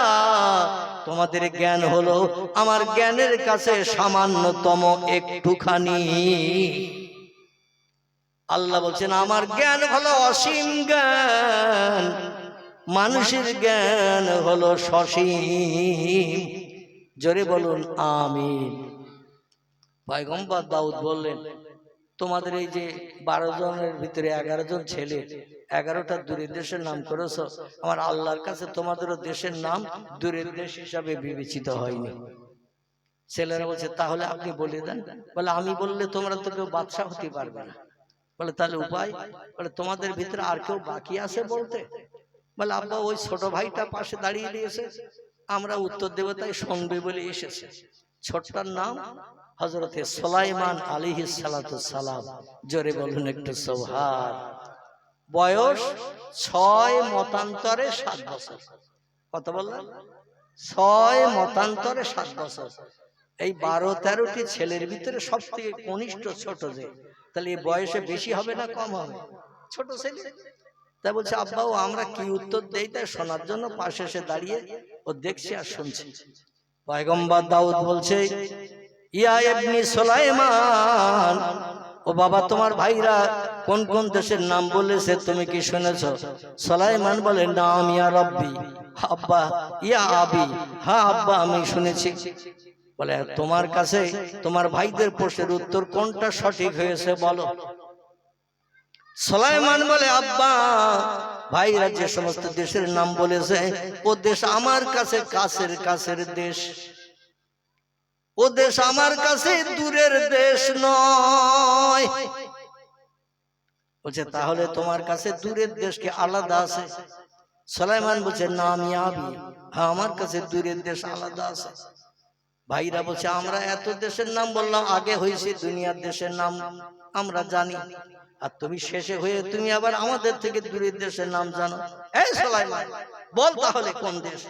তোমাদের জ্ঞান হলো আমার জ্ঞানের কাছে সামান্যতম একটুখানি। আল্লাহ বলছেন, আমার জ্ঞান হলো অসীম জ্ঞান, মানুষের জ্ঞান হলো সসীম। জোরে বলুন আমিন। পয়গম্বর দাউদ বললেন, তোমাদের এই যে 12 জনের ভিতরে 11 জন ছেলে 11টা দূরের দেশের নাম করেছো, আমার আল্লাহর কাছে তোমাদেরও দেশের নাম দূরের দেশ হিসাবে বিবেচিত হয়নি। ছেলেরা বলছে, তাহলে আপনি বলে দেন। বলে, আমি বললে তোমরা তো কেউ বাদশা হতে পারবে না। বলে, তাহলে উপায়? বলে, তোমাদের ভিতরে আর কেউ বাকি আছে বলতে? বলে, আব্বা ওই ছোট ভাইটা পাশে দাঁড়িয়ে দিয়েছে, আমরা উত্তর দেব তাই শুনবে বলে এসেছে। ছোটটার নাম হযরতে সুলাইমান আলাইহিস সালাতু সালাম। জোরে বলুন একটু সুবহান। বয়স 6 মতান্তরে 7 বছর। কত বললেন? 6 মতান্তরে 7 বছর। এই 12-13টি ছেলের ভিতরে সবথেকে কনিষ্ঠ ছোট যে, তাহলে এই বয়সে বেশি হবে না কম হবে? ছোট ছেলে। তাই বলছে, আব্বা ও আমরা কি উত্তর দেই তাই শোনার জন্য পাশে এসে দাঁড়িয়ে ও দেখছে আর শুনছে। পয়গম্বর দাউদ বলছে, ইয়া ইবনি সুলাইমান, ও ও বাবা তোমার ভাইরা কোন কোন দেশের নাম বলেছে তুমি কি শুনেছো? সুলাইমান বলে নাম ইয়া রব্বি, আব্বা ইয়া আবি, হ্যাঁ আব্বা আমি শুনেছি। বলে তোমার কাছে তোমার ভাইদের প্রশ্নের উত্তর কোনটা সঠিক হয়েছে বলো। সুলাইমান বলে আব্বা ভাইরা যে সমস্ত দেশের নাম বলেছে ও দেশ আমার কাছে কাছের কাছের দেশ, ও দেশ আমার কাছে দূরের দেশ নয়। বলছে তাহলে তোমার কাছে দূরের দেশ কি আলাদা আছে? সুলাইমান বলছে না আমি আবি, হ্যাঁ আমার কাছে দূরের দেশ আলাদা আছে। ভাইরা বলছে আমরা এত দেশের নাম বললাম, আগে হয়েছে দুনিয়ার দেশের নাম আমরা জানি, আর তুমি শেষে হয়ে তুমি আবার আমাদের থেকে দূরের দেশের নাম জানো। এই সুলাইমান বল তাহলে কোন দেশ,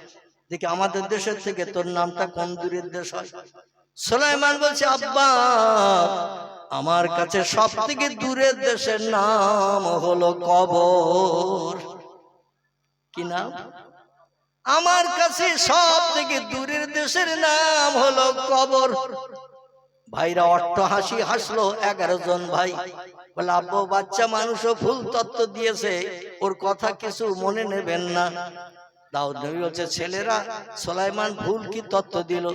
দেখি আমাদের দেশের থেকে তোর নামটা কোন দূরের দেশ হয়। সুলাইমান বলছে আব্বা আমার কাছে সব থেকে দূরের দেশের নাম হলো কবর। কি নাম? আমার কাছে সব থেকে দূরের দেশের নাম হলো কবর। ভাইরা অট্ট হাসি হাসলো 11 জন ভাই। বলে আব্বা বাচ্চা মানুষও ভুল তত্ত্ব দিয়েছে, ওর কথা কিছু মনে নেবেন না। দাউদ নবী বলছে ছেলেরা সুলাইমান ভুল কি তত্ত্ব দিল?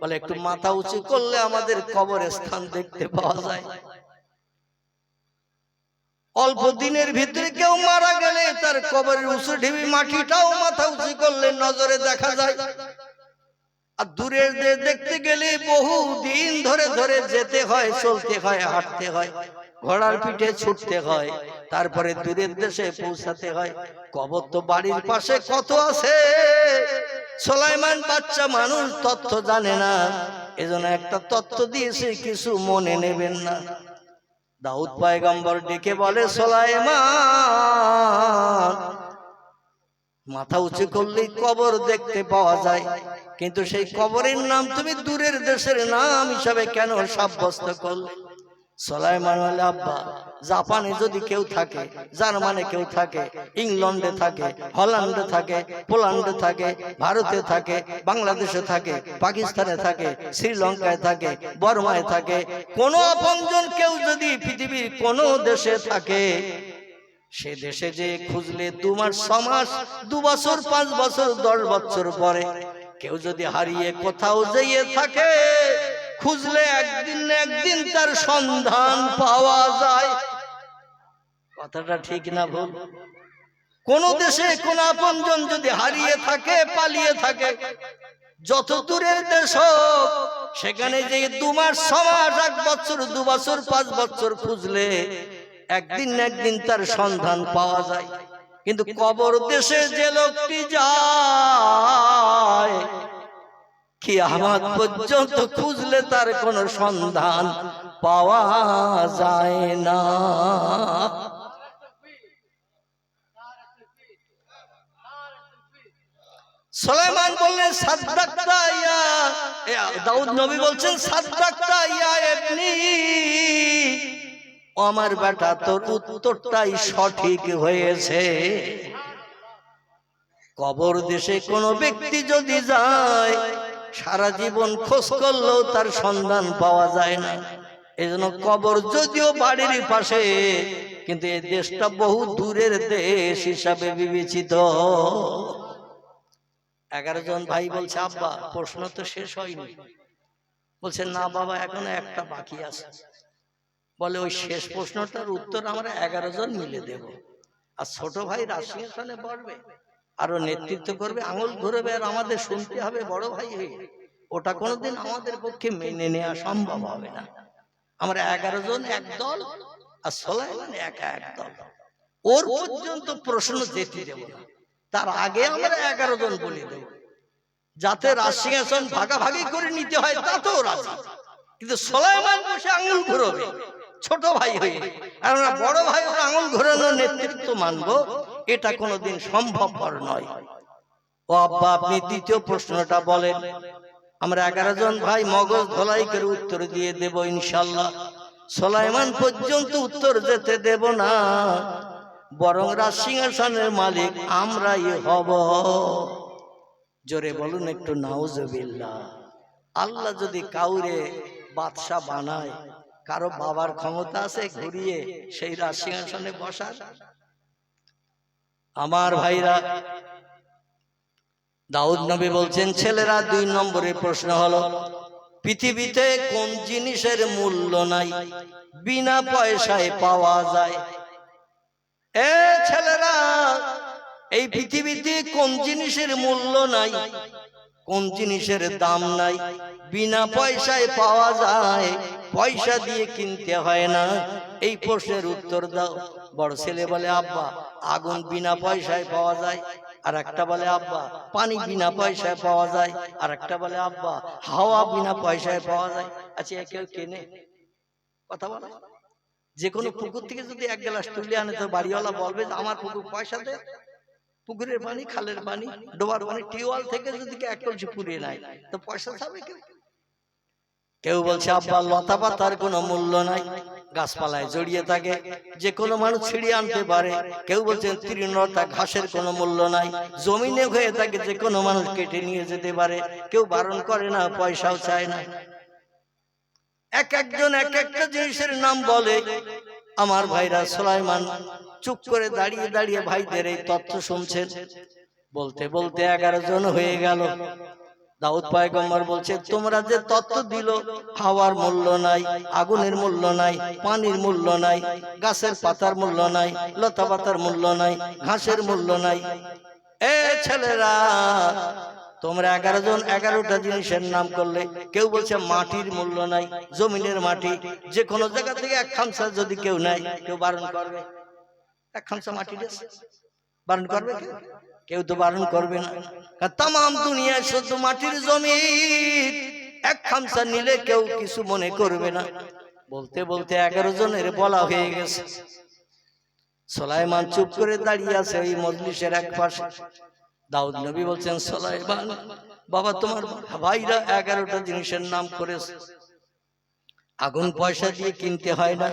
বলে একটু মাথা উঁচু করলে আমাদের কবরের স্থান দেখতে পাওয়া যায়। অল্প দিনের ভিতরে কেউ মারা গেলে তার কবরের উঁচু ঢিবি মাটিটাও মাথা উঁচু করলে নজরে দেখা যায়। আর দূরের দেশ দেখতে গেলে বহু দিন ধরে ধরে যেতে হয়, চলতে হয়, হাঁটতে হয়, ঘোড়ার পিঠে ছুটতে হয়, তারপরে দূরের দেশে পৌঁছাতে হয়। কবর তো বাড়ির পাশে কত আছে। সুলাইমান বাচ্চা মানুষ তথ্য জানে না, এজন্য একটা তথ্য দিয়েছে, কিছু মনে নেবেন না। দাউদ পয়গম্বর ডেকে বলে সুলাইমান মাথা উঁচু করলেই কবর দেখতে পাওয়া যায়, কিন্তু সেই কবরের নাম তুমি দূরের দেশের নাম হিসাবে কেন সাব্যস্ত করলে? সুলাইমান বলে আব্বা জাপানে যদি কেউ থাকে, জার্মানে কেউ থাকে, ইংল্যান্ডে থাকে, হল্যান্ডে থাকে, পোল্যান্ডে থাকে, ভারতে থাকে, বাংলাদেশে থাকে, পাকিস্তানে থাকে, শ্রীলঙ্কায় থাকে, বর্মায় থাকে, কোনো আপনজন কেউ যদি পৃথিবীর কোনো দেশে থাকে, সে দেশে যে খুঁজলে 2 মাস 6 মাস 2 বছর 5 বছর 10 বছর পরে কেউ যদি হারিয়ে কোথাও যেয়ে থাকে, খুঁজলে একদিন না একদিন তার সন্ধান পাওয়া যায়। কথাটা ঠিক না ভুল? কোন দেশে কোন আপনজন যদি হারিয়ে থাকে, পালিয়ে থাকে, যত দূরের দেশ হোক, সেখানে যে 2 মাস 6 মাস 1 বছর 2 বছর 5 বছর খুঁজলে একদিন না একদিন তার সন্ধান পাওয়া যায়। কিন্তু কবর দেশে যে লোকটি যায়, কিয়ামত পর্যন্ত খুঁজলে তার কোনো সন্ধান পাওয়া যায় না। সুলাইমান বললেন সাদ্দাকতা ইয়া, দাউদ নবী বলছেন সাদ্দাকতা ইয়া ইবনি, আমার বেটা তোর উত্তরটাই সঠিক হয়েছে। কবর দেশে কোনো ব্যক্তি যদি যায়, সারা জীবন খোঁজ করলেও তার সন্ধান পাওয়া যায় না। এজন্য কবর যদিও বাড়ির পাশে, কিন্তু এই দেশটা বহু দূরের দেশ হিসাবে বিবেচিত। 11 জন ভাই বলছে আব্বা প্রশ্ন তো শেষ হয়নি। বলছে না বাবা এখনো একটা বাকি আছে। বলে ওই শেষ প্রশ্নটার উত্তর আমরা 11 জন মিলে দেব, আর ছোট ভাই রাশিয়ানে পড়বে, আরো নেতৃত্ব করবে, আঙুল ঘুরবে, আর আমাদের শুনতে হবে বড় ভাই হয়ে। ওটা কোনোদিন আমাদের পক্ষে মেনে নেওয়া সম্ভব হবে না। আমরা 11 জন এক দল, আর সুলাইমান একা এক দল। ওর পর্যন্ত প্রশ্ন যেতে দেব না, তার আগে আমরা 11 জন বলে দেব, যাতে রাশিয়ান ভাগাভাগি করে নিতে হয় তাতেও রাজি। কিন্তু সুলাইমান বসে আঙুল ঘুরবে ছোট ভাই হয়ে, আর আমরা বড় ভাই ওর আঙুল ঘোরানোর নেতৃত্ব মানবো, এটা কোনোদিন সম্ভবপর নয়। ও আব্বা আপনি দ্বিতীয় প্রশ্নটা বলেন। আমরা 11 জন ভাই মগজ ধলাই করে উত্তর দিয়ে দেব ইনশাআল্লাহ। সুলাইমান পর্যন্ত উত্তর যেতে দেব না, বরং রাজসিংহাসনের মালিক আমরাই হব। জোরে বলুন একটু নাউজুবিল্লাহ। আল্লাহ যদি কাউরে বাদশা বানায়, কারো বাবার ক্ষমতা আছে ঘুরিয়ে সেই রাজ সিংহাসনে বসার? আমার ভাইরা, দাউদ নবী বলছেন, ছেলেরা 2 নম্বরের প্রশ্ন হলো, পৃথিবীতে কোন জিনিসের মূল্য নাই, বিনা পয়সায় পাওয়া যায়? এ ছেলেরা, এই পৃথিবীতে কোন জিনিসের মূল্য নাই, কোন জিনিসের দাম নাই, বিনা পয়সায় পাওয়া যায়, পয়সা দিয়ে কিনতে হয় না? এই প্রশ্নের উত্তর দাও। বড় ছেলে বলে, আব্বা আগুন বিনা পয়সায় পাওয়া যায়। আর একটা বলে, আব্বা পানি বিনা পয়সায় পাওয়া যায়। আর একটা বলে, আব্বা হাওয়া বিনা পয়সায় পাওয়া যায়। আচ্ছা, কেউ কেনে? কথা বলে। যে কোনো পুকুর থেকে যদি 1 গ্লাস তুলে আনে তো বাড়িওয়ালা বলবে যে আমার পুকুর পয়সা দে। পুকুরের পানি, খালের পানি, ডোবার পানি, টিউবওয়েল থেকে যদি 1 কলসি পুড়িয়ে নেয় তো পয়সা চাবে কেউ? কেউ বলছে, আব্বা লতা পাতার কোনো মূল্য নাই, গাছপালায় জড়িয়ে থাকে, যে কোনো মানুষ ছিঁড়িয়ে আনতে পারে। কেউ বলছেন তৃণলতা ঘাসের কোনো মূল্য নাই, জমিনে হয়ে থাকে, যে কোনো মানুষ কেটে নিয়ে যেতে পারে, কেউ বারণ করে না, পয়সাও চায় না। এক একজন এক একটা জিনিসের নাম বলে। আমার ভাইরা, সুলাইমান চুপ করে দাঁড়িয়ে দাঁড়িয়ে ভাইদের এই তথ্য শুনছেন। বলতে বলতে 11 জন হয়ে গেল। দাউদ পয়গম্বর বলছে, তোমরা যে তত্ত্ব দিল, হাওয়ার মূল্য নাই, আগুনের মূল্য নাই, পানির মূল্য নাই, গাছের পাতার মূল্য নাই, লতা পাতার মূল্য নাই, ঘাসের মূল্য নাই। এ ছেলেরা, তোমরা 11 জন 11টা জিনিসের নাম করলে। কেউ বলছে মাটির মূল্য নাই, জমিনের মাটি, যে কোনো জায়গা থেকে 1 খামসা যদি কেউ নেয়, কেউ বারণ করবে? 1 খামসা মাটি বারণ করবে? কেউ তো বারণ করবে না। তাম দুনিয়ায় শুধু মাটির জমিন, 1 খামসা নিলে কেউ কিছু মনে করবে না। বলতে বলতে 11 জনের বলা হয়ে গেছে। সুলাইমান চুপ করে দাঁড়িয়ে আছে ওই মজলিসের এক পাশে। দাউদ নবী বলছেন, সুলাইমান বাবা, তোমার ভাইরা 11টা জিনিসের নাম করেছে। আগুন পয়সা দিয়ে কিনতে হয় না,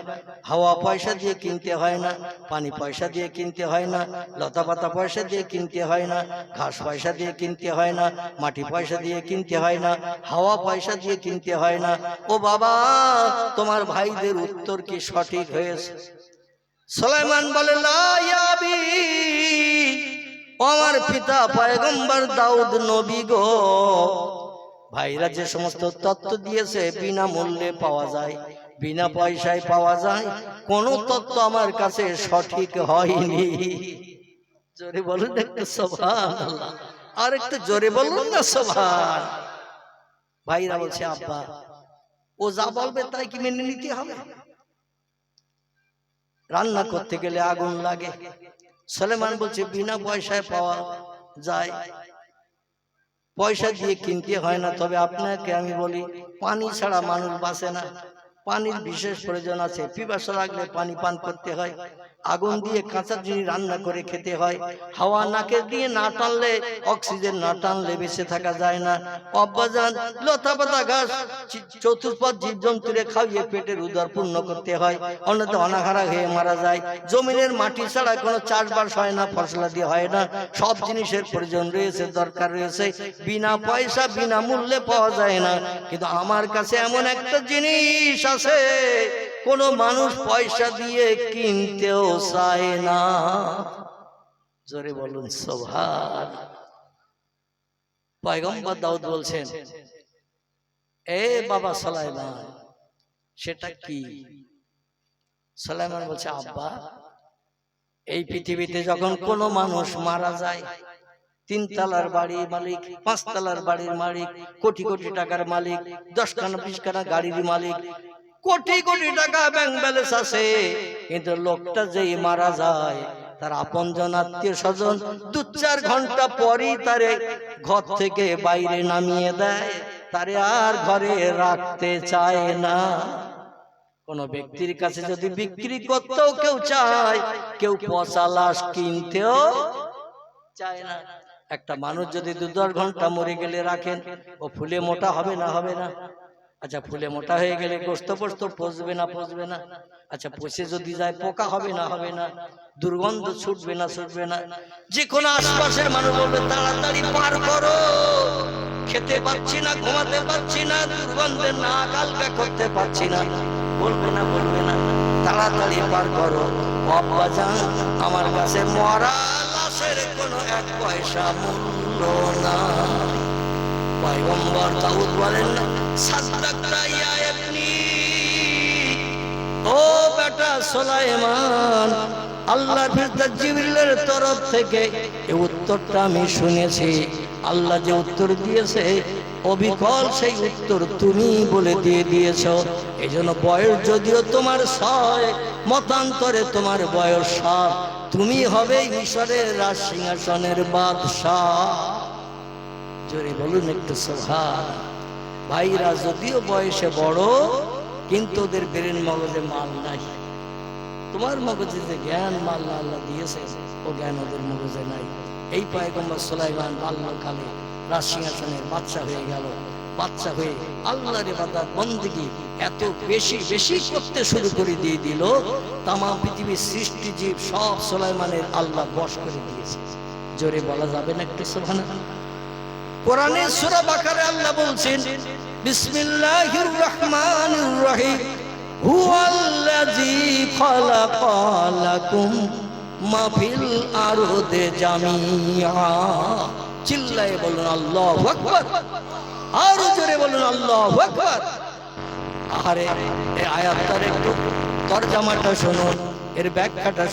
হাওয়া পয়সা দিয়ে কিনতে হয় না, পানি পয়সা দিয়ে কিনতে হয় না, লতা পাতা পয়সা দিয়ে কিনতে হয় না, ঘাস পয়সা দিয়ে কিনতে হয় না, মাটি পয়সা দিয়ে কিনতে হয় না, হাওয়া পয়সা দিয়ে কিনতে হয় না। ও বাবা, তোমার ভাইদের উত্তর কি সঠিক হয়েছে? সুলাইমান বলে, লা ইয়া আবি, আমার পিতা পয়গম্বর দাউদ নবী গো, ভাইরা যে সমস্ত তত্ত্ব দিয়েছে বিনা মূল্যে পাওয়া যায়, বিনা পয়সায় পাওয়া যায়, কোন তত্ত্ব আমার কাছে সঠিক হয়নি। জোরে বলুন একটু সুবহানাল্লাহ, আর একটু জোরে বলুন না সুবহান। ভাইরা বলছে, আব্বা ও যা বলবে তাই কি মেনে নিতে হবে? রান্না করতে গেলে আগুন লাগে। সুলাইমান বলছে, বিনা পয়সায় পাওয়া যায়, পয়সা দিয়ে কিনতে হয় না। তবে আপনাকে আমি বলি, পানি ছাড়া মানুষ বাঁচে না। পানির বিশেষ প্রয়োজন আছে, পিপাসা লাগলে পানি পান করতে হয়। আগুন দিয়ে কাঁচা জিনিস রান্না করে খেতে হয়। হাওয়া নাকে দিয়ে না টানলে, অক্সিজেন না টানলে বেঁচে থাকা যায় না। অব্বাজান লতা পাতা ঘাস চতুষ্পদ জীবজন্তুরে খাইয়ে পেটের উদর পূর্ণ করতে হয়, অন্যথা অনাহারা হয়ে মারা যায়। জমিনের মাটি ছাড়া কোনো চাষবাস হয় না, ফসলাদি হয় না। সব জিনিসের প্রয়োজন রয়েছে, দরকার রয়েছে, বিনা পয়সা বিনা মূল্যে পাওয়া যায় না। কিন্তু আমার কাছে এমন একটা জিনিস আছে, কোন মানুষ পয়সা দিয়ে কিনতেও চায় না। জোরে বলুন সুবহান। পয়গম্বর দাউদ বলছেন, এ বাবা সুলাইমান, সেটা কি? সুলাইমান বলছে, আব্বা এই পৃথিবীতে যখন কোনো মানুষ মারা যায়, 3 তলার বাড়ির মালিক, 5 তলার বাড়ির মালিক, কোটি কোটি টাকার মালিক, 10খানা 20খানা গাড়ির মালিক, কোটি কোটি টাকা ব্যাংক ব্যালেন্স আছে, কিন্তু লোকটা যেই মারা যায়, তার আপনজন আত্মীয় স্বজন 2-4 ঘন্টা পরই তারে ঘর থেকে বাইরে নামিয়ে দেয়, তারে আর ঘরে রাখতে চায় না। কোন ব্যক্তির কাছে যদি বিক্রি করতেও কেউ চায়, কেউ পচা লাশ কিনতেও চায় না। একটা মানুষ যদি 2-10 ঘন্টা মরে গেলে রাখেন, ও ফুলে মোটা হবে না? হবে না? আচ্ছা, ফুলে মোটা হয়ে গেলে গোস্ত পোস্ত পচবে না? পচবে না? আচ্ছা, পচে যদি যায় পোকা হবে না? হবে না? দুর্গন্ধ ছুটবে না? ছুটবে না? যে কোনো আশপাশের মানুষ বলবে, তাড়াতাড়ি পার করো, খেতে পাচ্ছি না, ঘুমাতে পাচ্ছি না, দুর্গন্ধের নাক আলগা করতে পাচ্ছি না। বলবে না বলবে না, তাড়াতাড়ি পার করো। আব্বাজান, আমার কাছে মরা লাশের কোনো এক পয়সা মূল্য না। পয়গম্বর দাউদ বলেন না, সাদ্দাকতা ইয়া ইবনি, ও বেটা সুলাইমান, আল্লাহ ফেরেশতা জিবরিলের তরফ থেকে এই উত্তরটা আমি শুনেছি। আল্লাহ যে উত্তর দিয়েছে অবিকল সেই উত্তর তুমি বলে দিয়ে দিয়েছ। এই জন্য বয়স যদিও তোমার 6, মতান্তরে তোমার বয়স 7, তুমি হবে মিশরের রাজ সিংহাসনের বাদশাহ। জোরে বলুন একটু সুবহান। ভাইরা যদিও বয়সে বড়, কিন্তু ওদের ব্রেন মগজে মাল নাই। তোমার মগজে যে জ্ঞান মাল আল্লাহ দিয়েছে, ও জ্ঞান ওদের মগজে নাই। এই পয়গম্বর সুলাইমান বাল্যকালে রাজ সিংহাসনের বাদশা হয়ে গেল। বাদশা হয়ে আল্লাহর ইবাদত বন্দেগী এত বেশি বেশি করতে শুরু করে দিয়ে দিল, তামাম পৃথিবীর সৃষ্টি জীব সব সুলাইমানের আল্লাহ বশ করে দিয়েছে। জোরে বলা যাবে না একটু সুবহানাল্লাহ? কোরআনে সূরা বাকারায় আল্লাহ বলছেন, বিসমিল্লাহির রহমানির রহিম, হুয়াল্লাযী খালাকা লাকুম মা ফিল আরদি জামিআ। চিল্লায়ে বলুন আল্লাহু আকবার, আরো জোরে বলুন আল্লাহু আকবার। আরে এই আয়াতটার একটু তরজমাটা শুনুন, এর ব্যাখ্যাটা